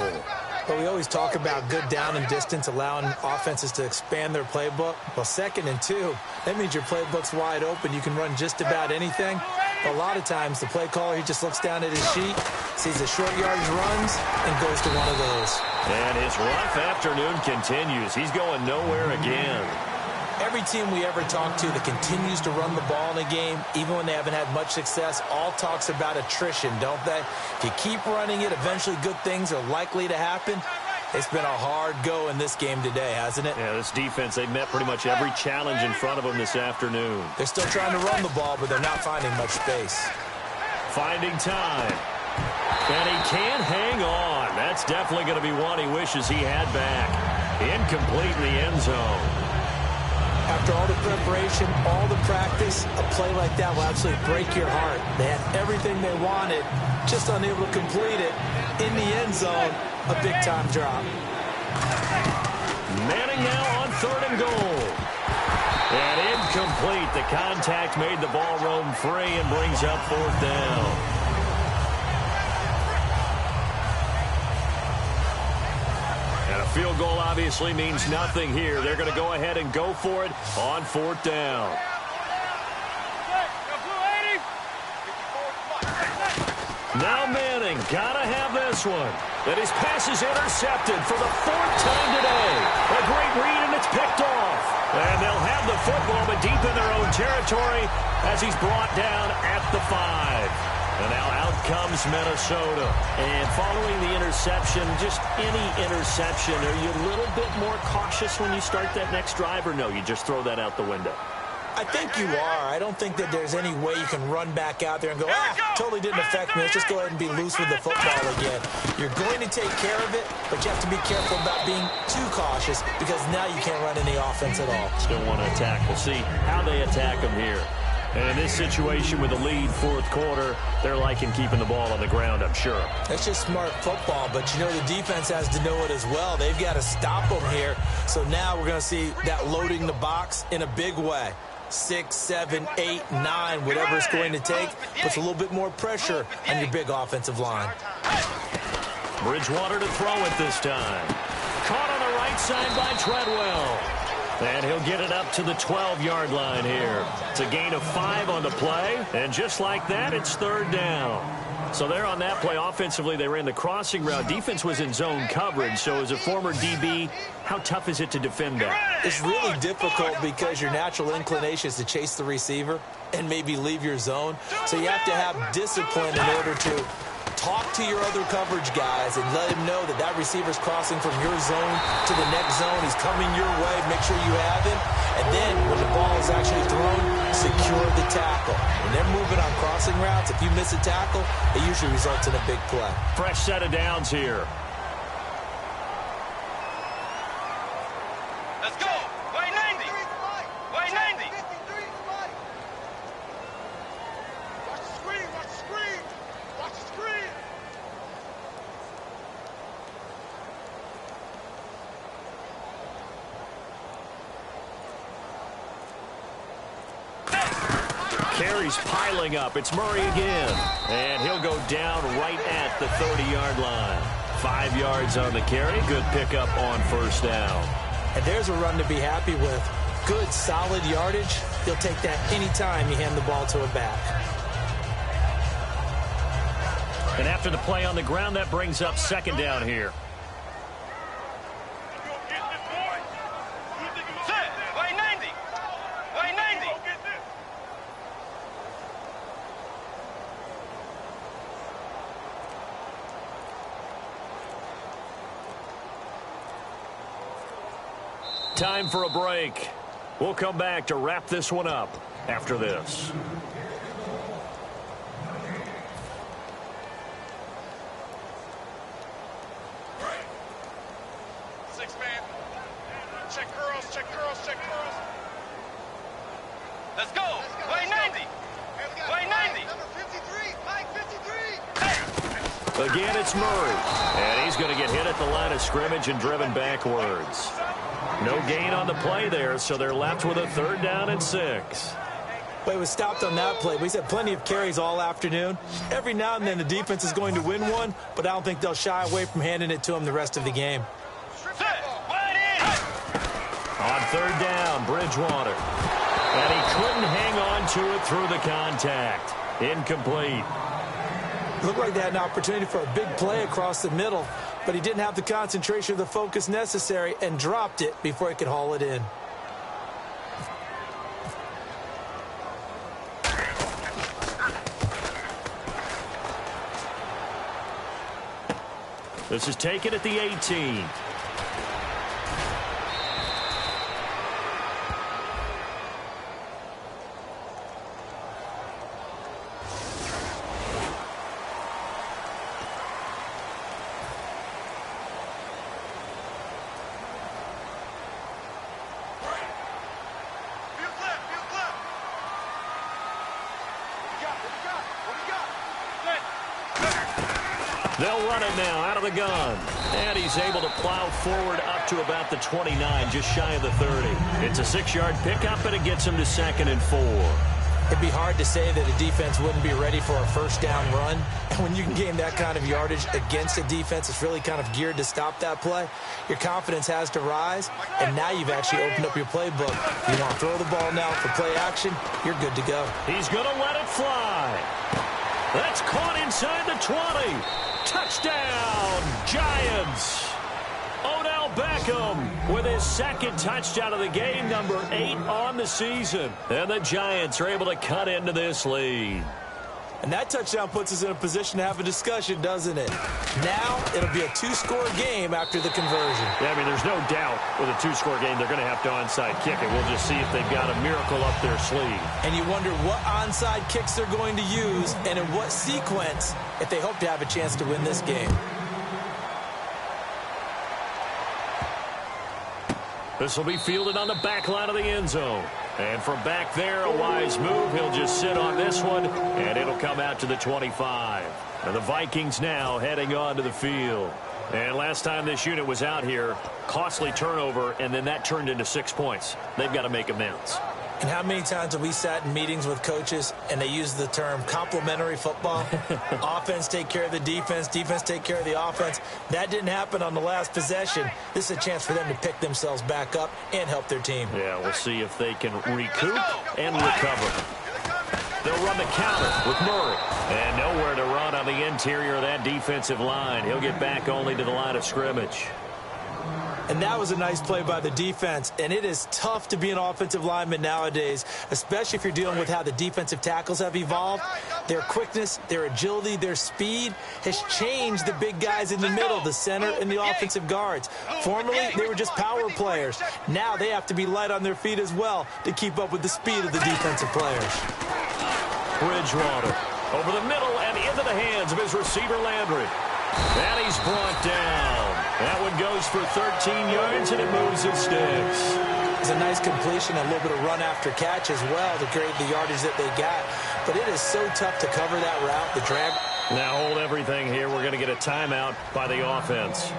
But we always talk about good down and distance, allowing offenses to expand their playbook. Well, 2nd and 2, that means your playbook's wide open. You can run just about anything. But a lot of times, the play caller, he just looks down at his sheet, sees the short yardage runs, and goes to one of those. And his rough afternoon continues. He's going nowhere again. Every team we ever talk to that continues to run the ball in a game, even when they haven't had much success, all talks about attrition, don't they? If you keep running it, eventually good things are likely to happen. It's been a hard go in this game today, hasn't it? Yeah, this defense, they met pretty much every challenge in front of them this afternoon. They're still trying to run the ball, but they're not finding much space. Finding time. And he can't hang on. That's definitely going to be one he wishes he had back. Incomplete in the end zone. After all the preparation, all the practice, a play like that will absolutely break your heart. They had everything they wanted, just unable to complete it. In the end zone, a big-time drop. Manning now on 3rd and goal. And incomplete. The contact made the ball roam free and brings up 4th down. And a field goal obviously means nothing here. They're going to go ahead and go for it on 4th down. Now Manning, gotta have this one. And his pass is intercepted for the 4th time today. A great read, and it's picked off. And they'll have the football, but deep in their own territory as he's brought down at the 5. And now out comes Minnesota. And following the interception, just any interception, are you a little bit more cautious when you start that next drive, or no, you just throw that out the window? I think you are. I don't think that there's any way you can run back out there and go, totally didn't affect me. Let's just go ahead and be loose with the football again. You're going to take care of it, but you have to be careful about being too cautious because now you can't run any offense at all. Still want to attack. We'll see how they attack them here. And in this situation with the lead 4th quarter, they're liking keeping the ball on the ground, I'm sure. That's just smart football, but you know the defense has to know it as well. They've got to stop them here. So now we're going to see that loading the box in a big way. 6, 7, 8, 9, whatever it's going to take, puts a little bit more pressure on your big offensive line. Bridgewater to throw it this time. Caught on the right side by Treadwell. And he'll get it up to the 12-yard line here. It's a gain of 5 on the play, and just like that, it's 3rd down. So there on that play, offensively, they ran the crossing route. Defense was in zone coverage, so as a former DB, how tough is it to defend that? It's really difficult because your natural inclination is to chase the receiver and maybe leave your zone. So you have to have discipline in order to talk to your other coverage guys and let him know that that receiver's crossing from your zone to the next zone. He's coming your way. Make sure you have him. And then when the ball is actually thrown, secure the tackle. When they're moving on crossing routes, if you miss a tackle, it usually results in a big play. Fresh set of downs here. Let's go. Way 90. Way 90. Watch the screen. Watch the screen. Watch the screen. Carries piling up. It's Murray again. And he'll go down right at the 30-yard line. 5 yards on the carry. Good pickup on 1st down. And there's a run to be happy with. Good, solid yardage. He'll take that anytime you hand the ball to a back. And after the play on the ground, that brings up 2nd down here. Way 90. Way 90. Time for a break. We'll come back to wrap this one up after this. Six man. Check curls, check curls, check curls. Let's go. Way 90. Way 90. Number 53. Mike 53. Again, it's Murray. And he's going to get hit at the line of scrimmage and driven backwards. No gain on the play there, so they're left with a 3rd down and 6. But he was stopped on that play. We've had plenty of carries all afternoon. Every now and then the defense is going to win one, but I don't think they'll shy away from handing it to him the rest of the game. On 3rd down, Bridgewater. And he couldn't hang on to it through the contact. Incomplete. Looked like they had an opportunity for a big play across the middle, but he didn't have the concentration or the focus necessary and dropped it before he could haul it in. This is taken at the 18. They'll run run it now out of the gun. And he's able to plow forward up to about the 29, just shy of the 30. It's a 6-yard pickup, and it gets him to 2nd and 4. It'd be hard to say that a defense wouldn't be ready for a first down run. And when you can gain that kind of yardage against a defense that's really kind of geared to stop that play, your confidence has to rise, and now you've actually opened up your playbook. You want to throw the ball now for play action, you're good to go. He's going to let it fly. That's caught inside the 20. Touchdown, Giants. Odell Beckham with his 2nd touchdown of the game, number 8 on the season. And the Giants are able to cut into this lead. And that touchdown puts us in a position to have a discussion, doesn't it? Now it'll be a 2-score game after the conversion. Yeah, I mean, there's no doubt with a 2-score game they're going to have to onside kick it. We'll just see if they've got a miracle up their sleeve. And you wonder what onside kicks they're going to use and in what sequence if they hope to have a chance to win this game. This will be fielded on the back line of the end zone. And from back there, a wise move. He'll just sit on this one, and it'll come out to the 25. And the Vikings now heading onto the field. And last time this unit was out here, costly turnover, and then that turned into 6 points. They've got to make amends. And how many times have we sat in meetings with coaches and they use the term complementary football? Offense take care of the defense, defense take care of the offense. That didn't happen on the last possession. This is a chance for them to pick themselves back up and help their team. Yeah, we'll see if they can recoup and recover. They'll run the counter with Murray. And nowhere to run on the interior of that defensive line. He'll get back only to the line of scrimmage. And that was a nice play by the defense. And it is tough to be an offensive lineman nowadays, especially if you're dealing with how the defensive tackles have evolved. Their quickness, their agility, their speed has changed the big guys in the middle, the center and the offensive guards. Formerly, they were just power players. Now they have to be light on their feet as well to keep up with the speed of the defensive players. Bridgewater over the middle and into the hands of his receiver Landry. And he's brought down. That one goes for 13 yards, and it moves and sticks. It's a nice completion, a little bit of run after catch as well to create the yardage that they got. But it is so tough to cover that route, the drag. Now hold everything here. We're going to get a timeout by the offense.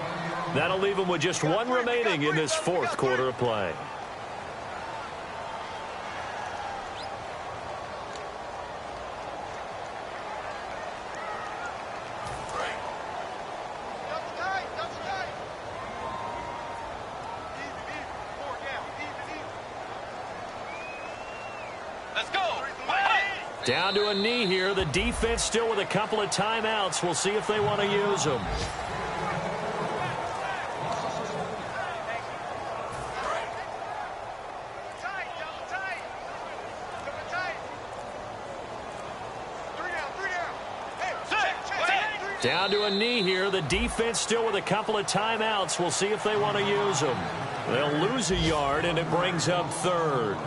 That'll leave them with just one remaining in this 4th quarter of play. Down to a knee here. The defense still with a couple of timeouts. We'll see if they want to use them. Down to a knee here. The defense still with a couple of timeouts. We'll see if they want to use them. They'll lose a yard, and it brings up 3rd.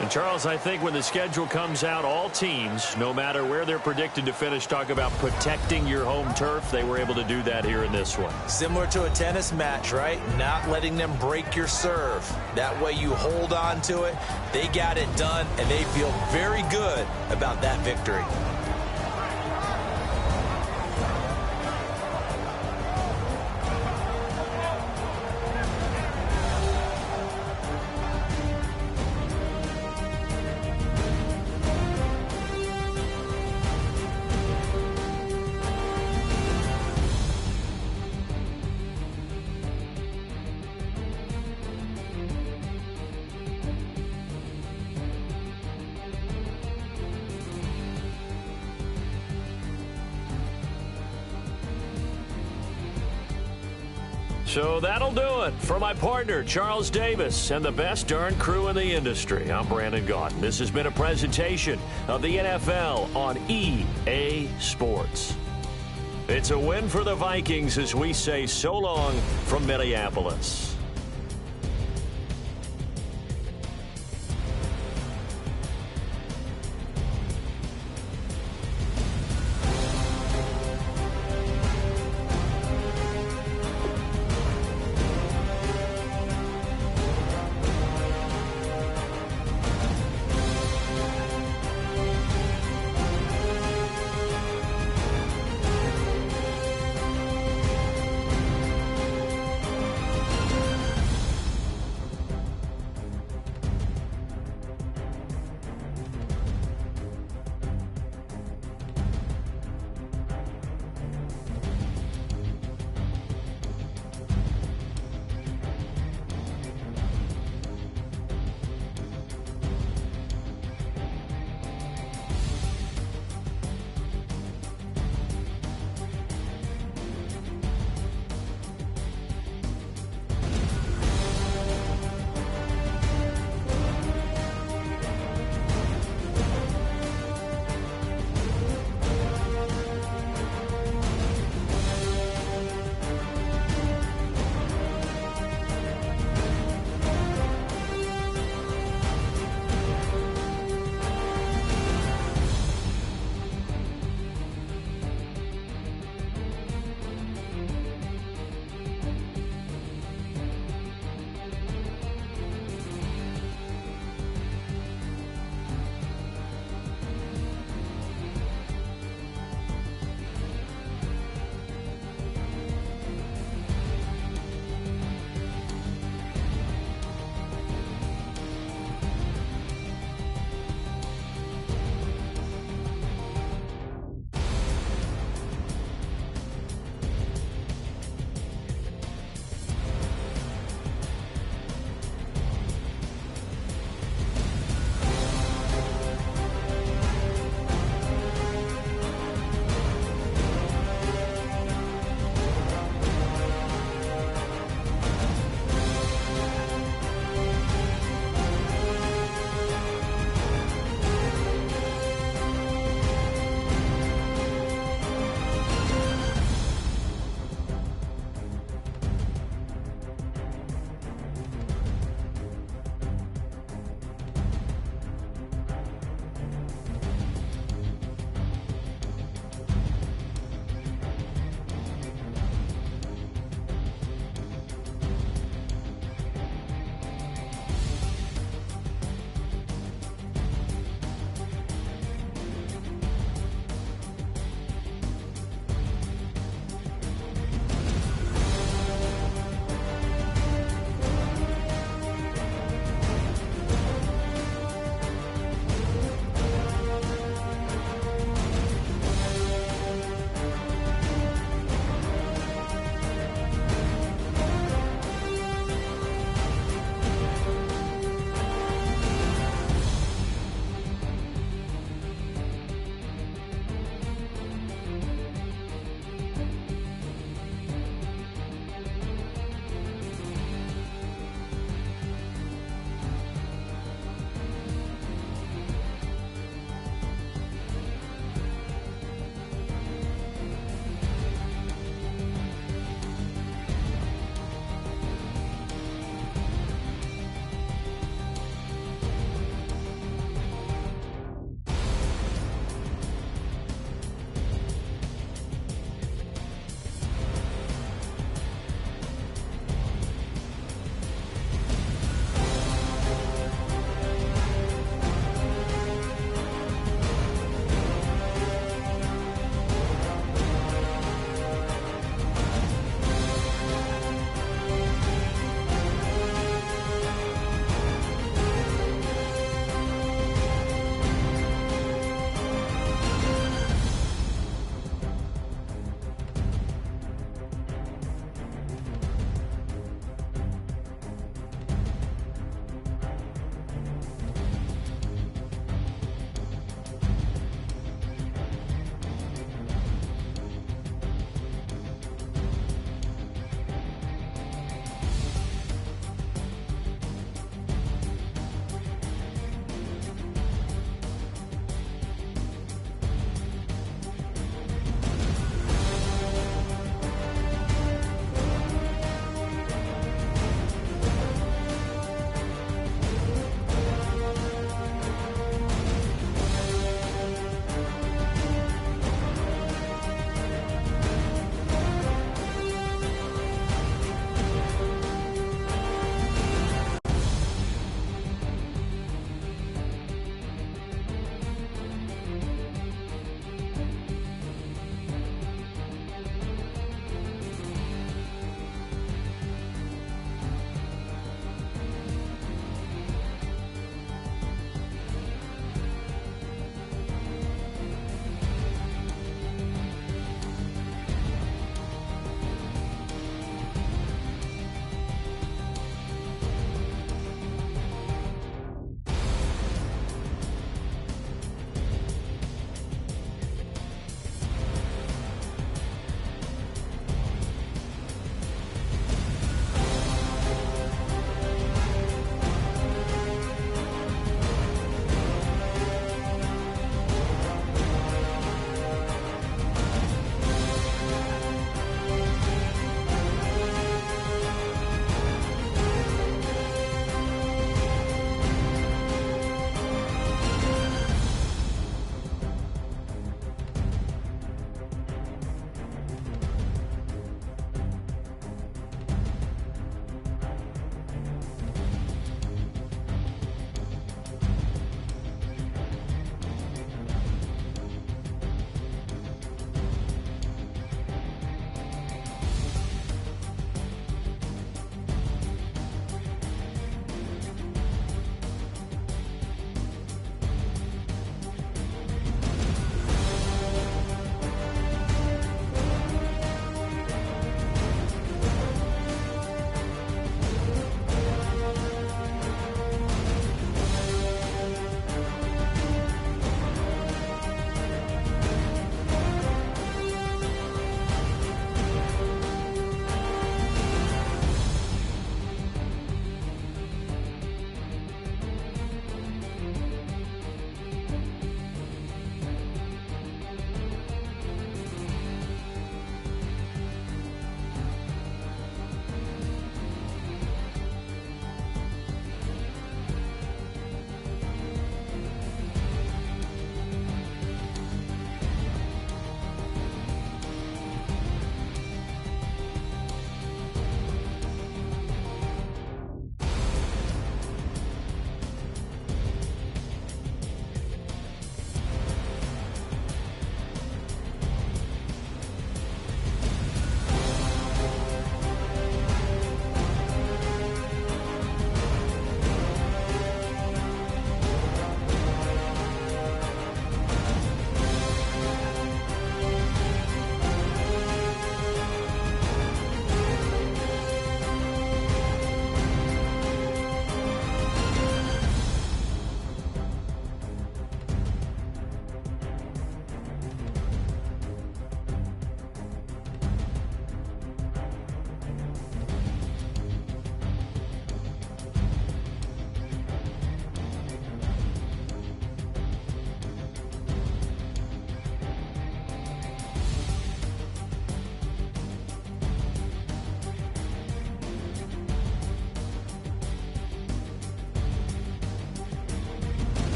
And, Charles, I think when the schedule comes out, all teams, no matter where they're predicted to finish, talk about protecting your home turf. They were able to do that here in this one. Similar to a tennis match, right? Not letting them break your serve. That way you hold on to it. They got it done, and they feel very good about that victory. So that'll do it for my partner, Charles Davis, and the best darn crew in the industry. I'm Brandon Gaudin. This has been a presentation of the NFL on EA Sports. It's a win for the Vikings as we say so long from Minneapolis.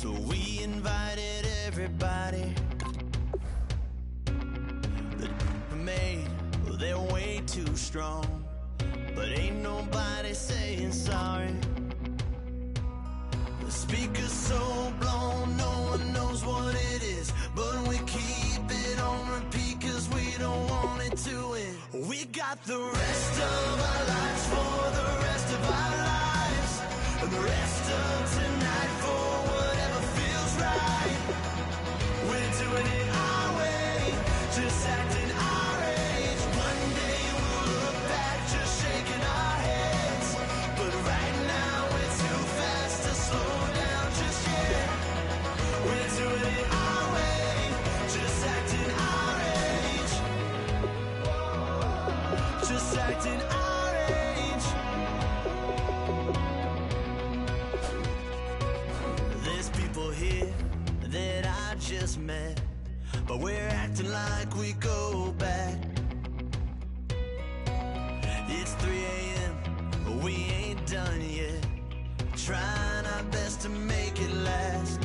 So we invited everybody. The made, well, they're way too strong, but ain't nobody saying sorry. The speaker's so blown, no one knows what it is, but we keep it on repeat cause we don't want it to end. We got the rest of our lives for the rest of our lives, and the rest of tonight for whatever feels right. We're doing it our way, just acting our age. One day we'll look back just shaking our heads, but right now we're too fast to slow down just yet. We're doing it our way, just acting our age. Just acting our age. There's people here that I just met, but we're acting like we go back. It's 3 a.m., but we ain't done yet, trying our best to make it last.